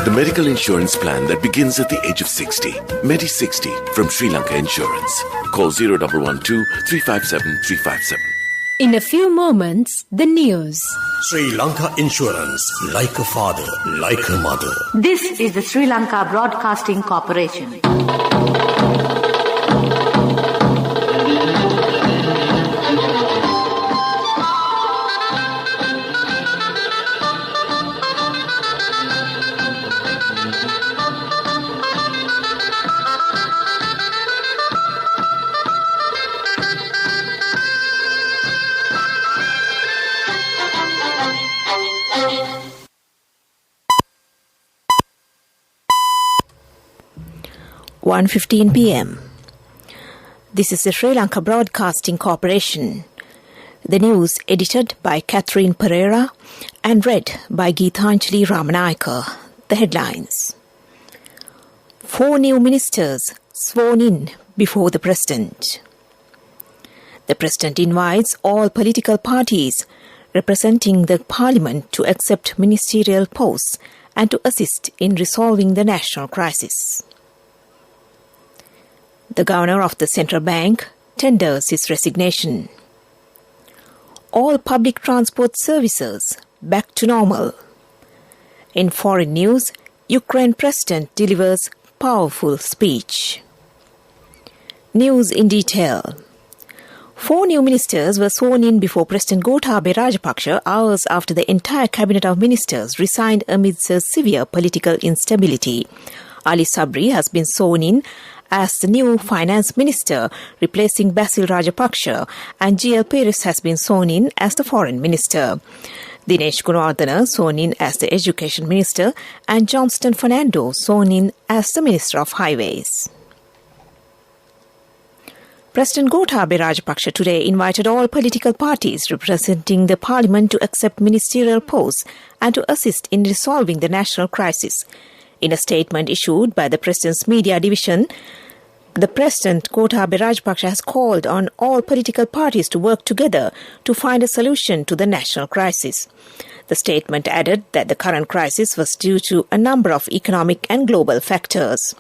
The medical insurance plan that begins at the age of 60. Medi60 from Sri Lanka Insurance. Call 0112 357 357. In a few moments, the news. Sri Lanka Insurance, like a father, like a mother. This is the Sri Lanka Broadcasting Corporation. (1:15 p.m). This is the Sri Lanka Broadcasting Corporation. The news edited by Catherine Pereira and read by Geethanjali Ramanayaka. The headlines. 4 new ministers sworn in before the President. The President invites all political parties representing the Parliament to accept ministerial posts and to assist in resolving the national crisis. The Governor of the Central Bank tenders his resignation. All public transport services back to normal. In foreign news, Ukraine President delivers powerful speech. News in detail. 4 new ministers were sworn in before President Gotabaya Rajapaksa hours after the entire cabinet of ministers resigned amidst a severe political instability. Ali Sabri has been sworn in as the new finance minister, replacing Basil Rajapaksa, and G.L. Peres has been sworn in as the foreign minister. Dinesh Gunawardena sworn in as the education minister, and Johnston Fernando sworn in as the minister of highways. President Gotabaya Rajapaksa today invited all political parties representing the Parliament to accept ministerial posts and to assist in resolving the national crisis. In a statement issued by the President's media division, the President Gotabaya Rajapaksa has called on all political parties to work together to find a solution to the national crisis. The statement added that the current crisis was due to a number of economic and global factors.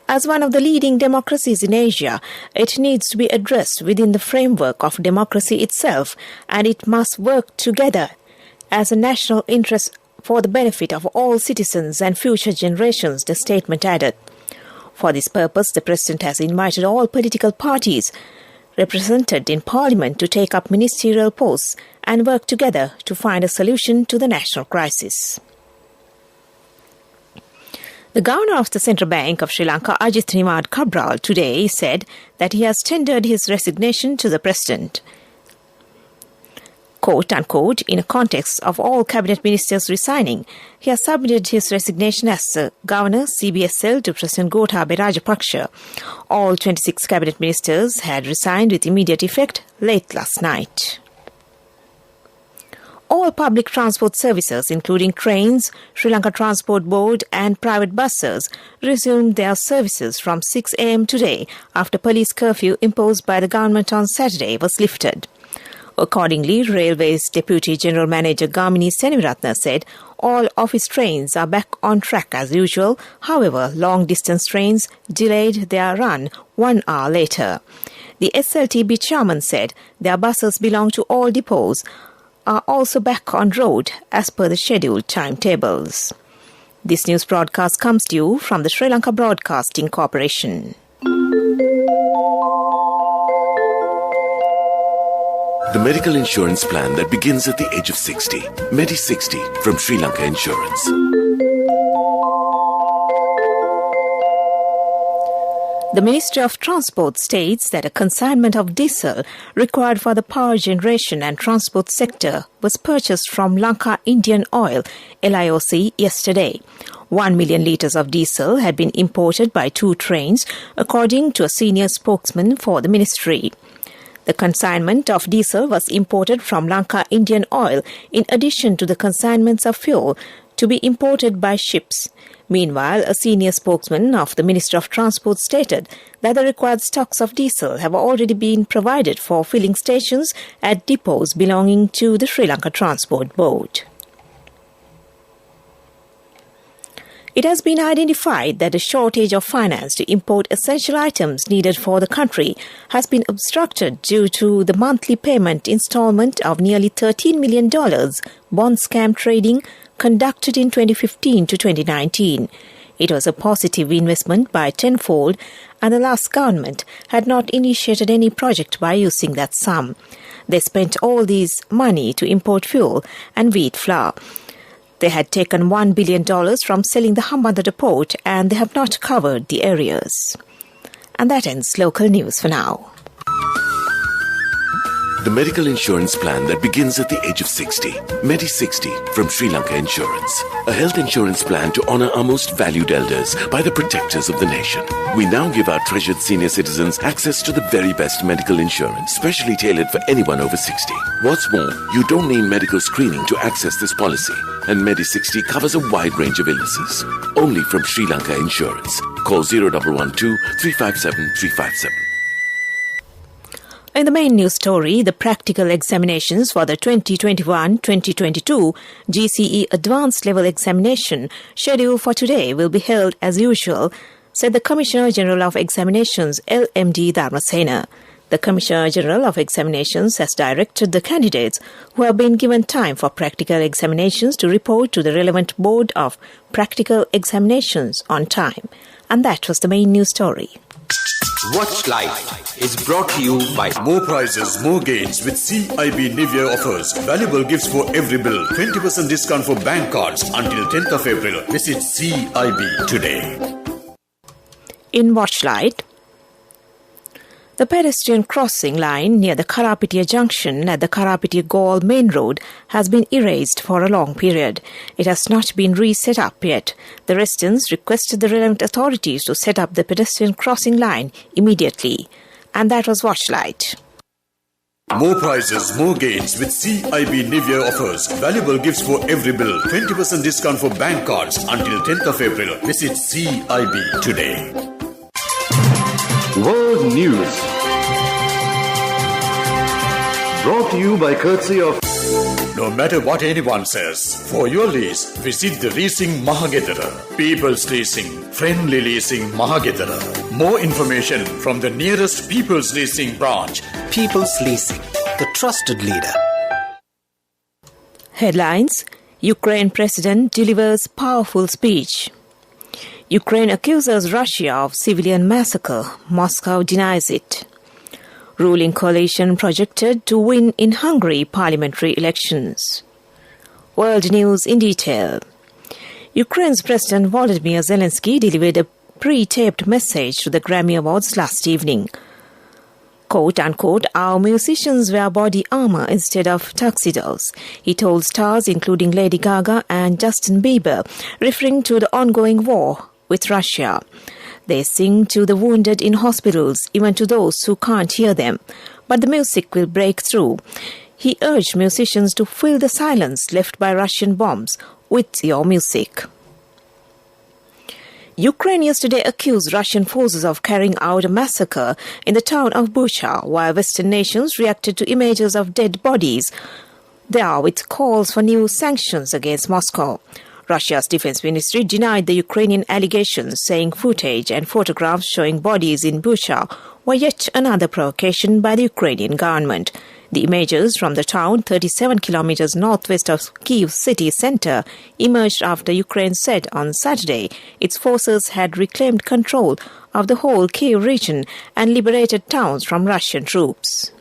As one of the leading democracies in Asia, it needs to be addressed within the framework of democracy itself, and it must work together as a national interest for the benefit of all citizens and future generations, the statement added. For this purpose, the President has invited all political parties represented in Parliament to take up ministerial posts and work together to find a solution to the national crisis. The Governor of the Central Bank of Sri Lanka, Ajith Nimad Cabral, today said that he has tendered his resignation to the President. Quote unquote, in a context of all cabinet ministers resigning, he has submitted his resignation as the Governor CBSL to President Gotabaya Rajapaksa. All 26 cabinet ministers had resigned with immediate effect late last night. All public transport services, including trains, Sri Lanka Transport Board and private buses, resumed their services from 6 a.m. today after police curfew imposed by the government on Saturday was lifted. Accordingly, Railways Deputy General Manager Gamini Seniviratna said all office trains are back on track as usual. However, long-distance trains delayed their run 1 hour later. The SLTB chairman said their buses belong to all depots are also back on road as per the scheduled timetables. This news broadcast comes to you from the Sri Lanka Broadcasting Corporation. The medical insurance plan that begins at the age of 60. Medi60 from Sri Lanka Insurance. The Ministry of Transport states that a consignment of diesel required for the power generation and transport sector was purchased from Lanka Indian Oil, LIOC, yesterday. 1 million litres of diesel had been imported by 2 trains, according to a senior spokesman for the ministry. The consignment of diesel was imported from Lanka Indian Oil in addition to the consignments of fuel to be imported by ships. Meanwhile, a senior spokesman of the Ministry of Transport stated that the required stocks of diesel have already been provided for filling stations at depots belonging to the Sri Lanka Transport Board. It has been identified that the shortage of finance to import essential items needed for the country has been obstructed due to the monthly payment installment of nearly $13 million bond scam trading conducted in 2015 to 2019. It was a positive investment by tenfold, and the last government had not initiated any project by using that sum. They spent all this money to import fuel and wheat flour. They had taken $1 billion from selling the Hambantota port, and they have not covered the areas. And that ends local news for now. The medical insurance plan that begins at the age of 60. Medi60 from Sri Lanka Insurance. A health insurance plan to honor our most valued elders by the protectors of the nation. We now give our treasured senior citizens access to the very best medical insurance, specially tailored for anyone over 60. What's more, you don't need medical screening to access this policy. And Medi60 covers a wide range of illnesses. Only from Sri Lanka Insurance. Call 0112 357 357. In the main news story, the practical examinations for the 2021-2022 GCE Advanced Level Examination scheduled for today will be held as usual, said the Commissioner General of Examinations LMD Dharmasena. The Commissioner General of Examinations has directed the candidates who have been given time for practical examinations to report to the relevant Board of Practical Examinations on time. And that was the main news story. Watch Life is brought to you by More prizes, more gains with CIB New Year offers. Valuable gifts for every bill. 20% discount for bank cards until 10th of April. Visit CIB today. In Watchlight, the pedestrian crossing line near the Karapitiya junction at the Karapitiya-Galle main road has been erased for a long period. It has not been reset up yet. The residents requested the relevant authorities to set up the pedestrian crossing line immediately. And that was Watchlight. More prizes, more gains with CIB New Year offers. Valuable gifts for every bill. 20% discount for bank cards until 10th of April. Visit CIB today. World News. Brought to you by courtesy of... No matter what anyone says, for your lease, visit the Leasing Mahagedara. People's Leasing, Friendly Leasing Mahagedara. More information from the nearest People's Leasing branch. People's Leasing, the trusted leader. Headlines: Ukraine President delivers powerful speech. Ukraine accuses Russia of civilian massacre. Moscow denies it. Ruling coalition projected to win in Hungary parliamentary elections. World news in detail. Ukraine's President Volodymyr Zelensky delivered a pre-taped message to the Grammy Awards last evening. Quote unquote, "Our musicians wear body armor instead of tuxedos," he told stars including Lady Gaga and Justin Bieber, referring to the ongoing war with Russia. They sing to the wounded in hospitals, even to those who can't hear them. But the music will break through. He urged musicians to fill the silence left by Russian bombs with your music. Ukraine yesterday accused Russian forces of carrying out a massacre in the town of Bucha, while Western nations reacted to images of dead bodies there with calls for new sanctions against Moscow. Russia's defense ministry denied the Ukrainian allegations, saying footage and photographs showing bodies in Bucha were yet another provocation by the Ukrainian government. The images from the town, 37 kilometers northwest of Kyiv city center, emerged after Ukraine said on Saturday its forces had reclaimed control of the whole Kyiv region and liberated towns from Russian troops.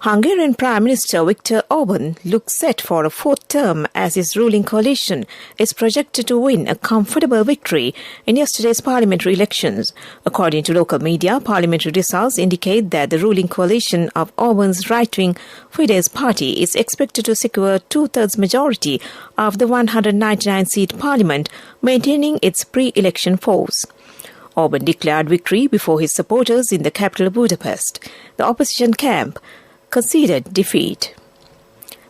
Hungarian Prime Minister Viktor Orban looks set for a fourth term as his ruling coalition is projected to win a comfortable victory in yesterday's parliamentary elections. According to local media, parliamentary results indicate that the ruling coalition of Orban's right-wing Fidesz party is expected to secure two-thirds majority of the 199-seat parliament, maintaining its pre-election force. Orban declared victory before his supporters in the capital Budapest. The opposition camp conceded defeat.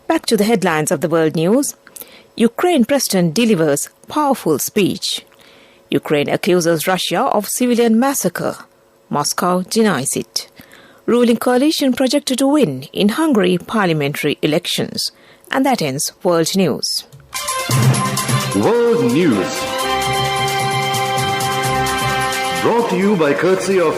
Back to the headlines of the world news. Ukraine President delivers powerful speech. Ukraine accuses Russia of civilian massacre. Moscow denies it. Ruling coalition projected to win in Hungary parliamentary elections. And that ends world news. World News. Brought to you by courtesy of...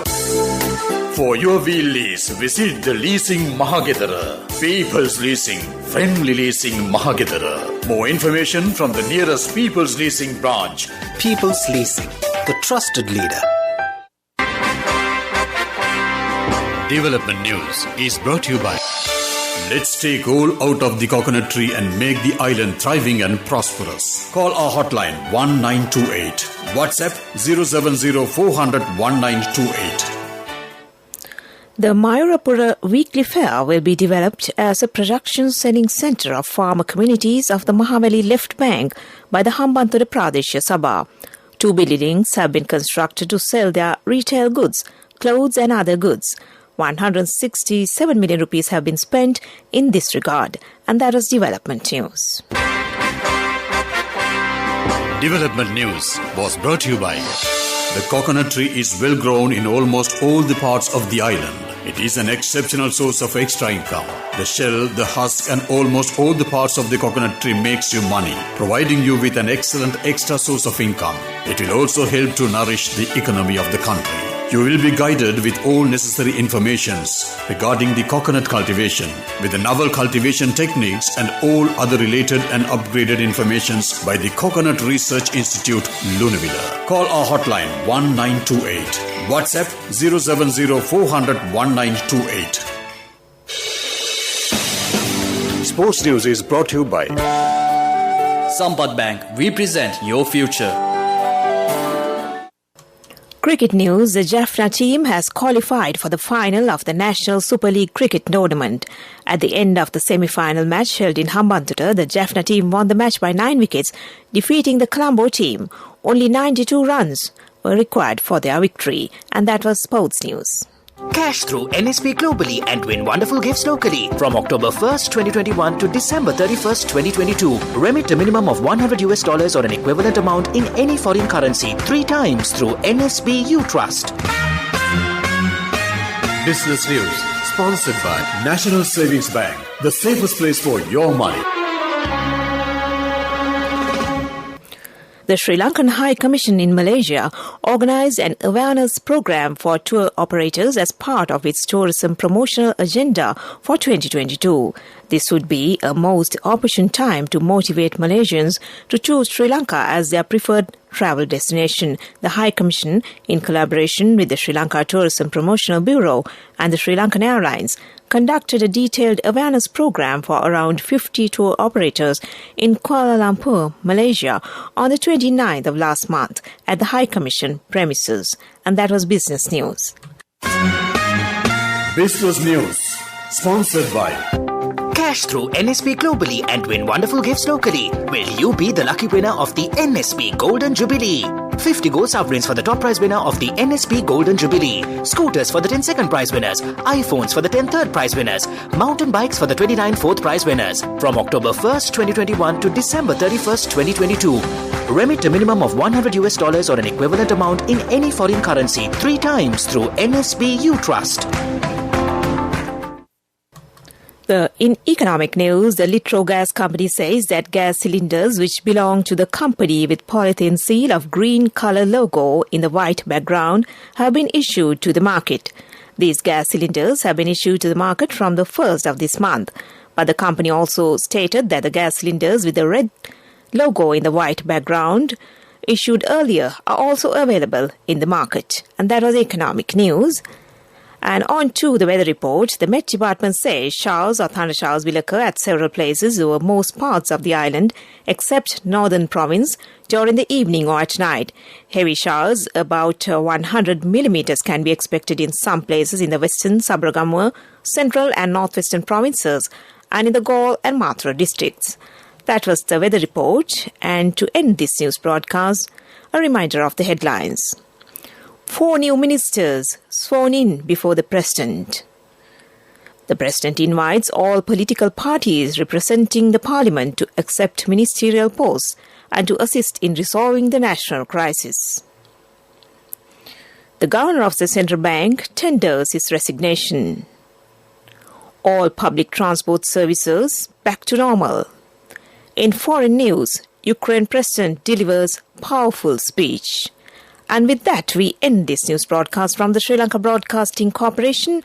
For your wheel lease, visit the Leasing Mahagedara. People's Leasing, friendly leasing Mahagedara. More information from the nearest People's Leasing branch. People's Leasing, the trusted leader. Development News is brought to you by... Let's take all out of the coconut tree and make the island thriving and prosperous. Call our hotline 1928. WhatsApp 070 400 1928. The Mayurapura Weekly Fair will be developed as a production selling centre of farmer communities of the Mahaveli left bank by the Hambantota Pradesh Sabha. 2 buildings have been constructed to sell their retail goods, clothes and other goods. 167 million rupees have been spent in this regard. And that was Development News. Development News was brought to you by... The coconut tree is well grown in almost all the parts of the island. It is an exceptional source of extra income. The shell, the husk and almost all the parts of the coconut tree makes you money, providing you with an excellent extra source of income. It will also help to nourish the economy of the country. You will be guided with all necessary informations regarding the coconut cultivation, with the novel cultivation techniques and all other related and upgraded informations by the Coconut Research Institute, Lunavilla. Call our hotline 1928. WhatsApp 070 400 1928. Sports News is brought to you by Sampath Bank. We present your future. Cricket news, the Jaffna team has qualified for the final of the National Super League cricket tournament. At the end of the semi-final match held in Hambantota, the Jaffna team won the match by 9 wickets, defeating the Colombo team. Only 92 runs were required for their victory. And that was Sports News. Cash through NSP globally and win wonderful gifts locally. From October 1st, 2021 to December 31st, 2022. Remit a minimum of $100 or an equivalent amount in any foreign currency 3 times through NSB U Trust. Business News, sponsored by National Savings Bank, the safest place for your money. The Sri Lankan High Commission in Malaysia organised an awareness program for tour operators as part of its tourism promotional agenda for 2022. This would be a most opportune time to motivate Malaysians to choose Sri Lanka as their preferred travel destination. The High Commission, in collaboration with the Sri Lanka Tourism Promotional Bureau and the Sri Lankan Airlines, conducted a detailed awareness program for around 50 tour operators in Kuala Lumpur, Malaysia, on the 29th of last month at the High Commission premises. And that was Business News. Business News, sponsored by... Cash through NSP globally and win wonderful gifts locally. Will you be the lucky winner of the NSP Golden Jubilee? 50 gold sovereigns for the top prize winner of the NSP Golden Jubilee. Scooters for the 10 second prize winners. iPhones for the 10 third prize winners. Mountain bikes for the 29 fourth prize winners. From October 1st, 2021 to December 31st, 2022. Remit a minimum of $100 or an equivalent amount in any foreign currency 3 times through NSB U Trust. In economic news, the Litro Gas Company says that gas cylinders which belong to the company with polythene seal of green colour logo in the white background have been issued to the market. These gas cylinders have been issued to the market from the 1st of this month. But the company also stated that the gas cylinders with the red logo in the white background issued earlier are also available in the market. And that was economic news. And on to the weather report, the Met Department says showers or thunder showers will occur at several places over most parts of the island, except northern province, during the evening or at night. Heavy showers, about 100 millimeters, can be expected in some places in the western, Sabragamur, central and northwestern provinces, and in the Galle and Mathura districts. That was the weather report. And to end this news broadcast, a reminder of the headlines. 4 new ministers sworn in before the President. The President invites all political parties representing the Parliament to accept ministerial posts and to assist in resolving the national crisis. The Governor of the Central Bank tenders his resignation. All public transport services back to normal. In foreign news, Ukraine President delivers powerful speech. And with that, we end this news broadcast from the Sri Lanka Broadcasting Corporation.